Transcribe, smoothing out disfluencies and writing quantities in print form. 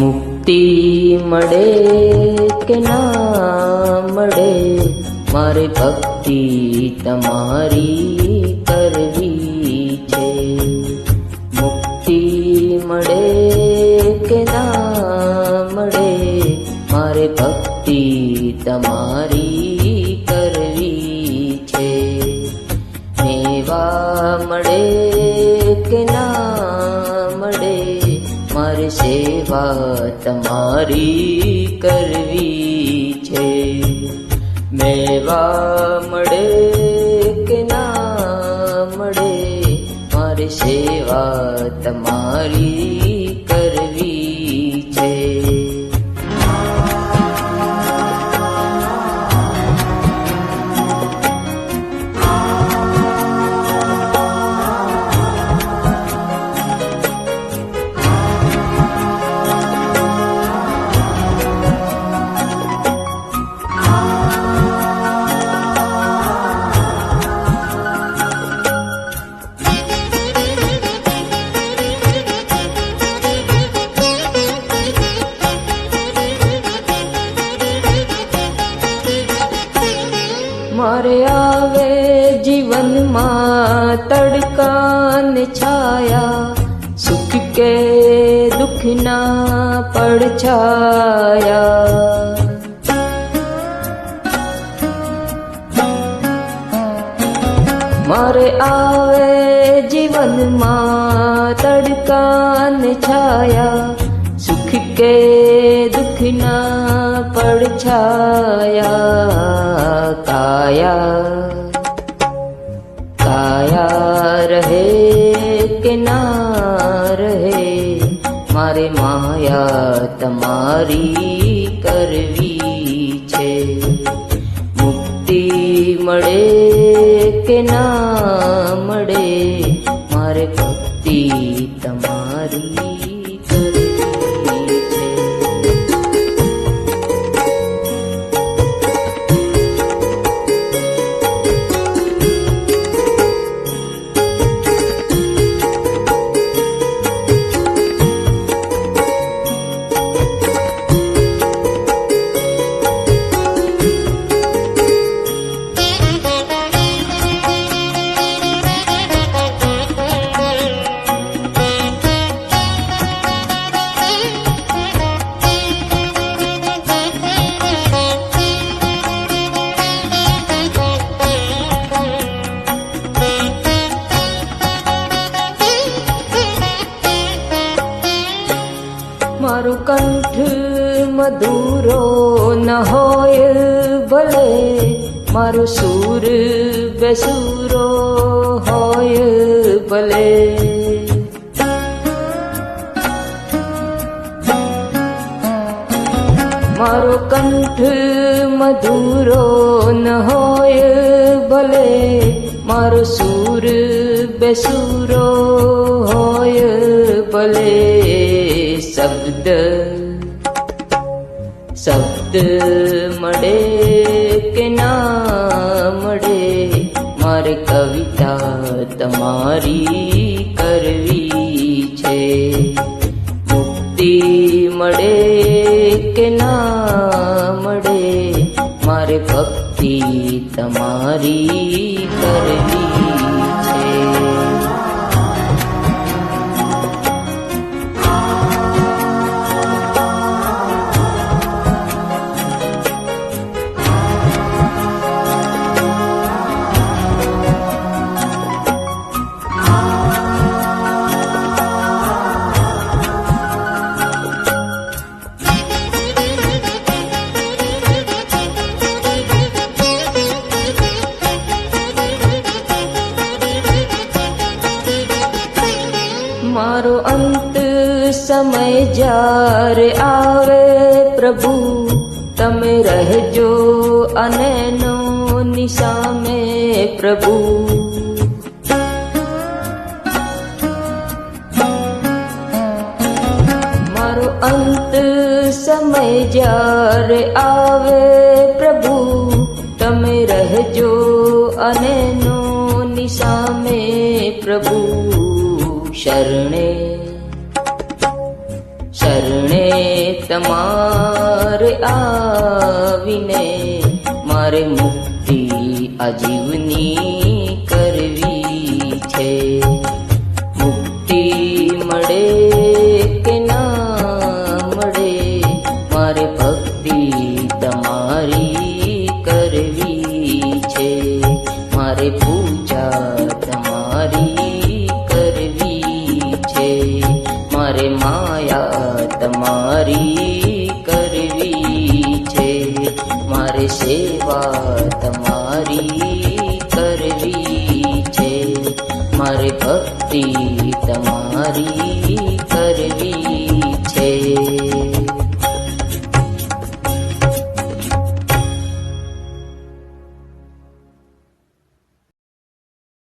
મુક્તિ મળે કે ના મળે, મારે ભક્તિ તમારી કરવી છે. મુક્તિ મળે કે ના મળે, મારે ભક્તિ તમારી કરવી છે. મેવા મળે કે ના મળે, મારે સેવા તમારી કરવી છે. મેવા મળે કે ના મળે, મારે સેવા તમારી કરવી છે. મારે આવે જીવનમાં તડકા ને છાયા, સુખ કે દુઃખના પડછાયા. મારે આવે જીવનમાં તડકા ને છાયા, સુખ કે દુઃખના પડછાયા. કાયા રહે કે ના રહે, મારે માયા તમારી કરવી છે. મુક્તિ મળે કે ના મળે, મારે ભક્તિ તમારી કરવી છે. મારો કંઠ મધુરો ન હોય ભલે, મારો સૂર બેસુરો હોય ભલે. મારો કંઠ મધુરો ન હોય ભલે, મારો સૂર બેસુરો હોય ભલે. શબ્દ મળે કે ના મળે, મારે કવિતા તમારી કરવી છે. મુક્તિ મળે કે ના મળે, મારે ભક્તિ તમારી કરવી છે. મારો અંત સમય જ્યારે આવે પ્રભુ, તમે રહેજો અનેનો નિસામે પ્રભુ. મારો અંત સમય જ્યારે આવે પ્રભુ, તમે રહેજો અનેનો નિસામે પ્રભુ. શરણે શરણે તમારે આવીને મારે મુક્તિ આજીવની કરવી છે. મુક્તિ મળે કે ના મળે, મારે ભક્તિ તમારી કરવી છે. મારે પૂજા તમારી કરવી છે. મારે માયા તમારી કરવી છે. મારે સેવા તમારી કરવી છે. મારે ભક્તિ તમારી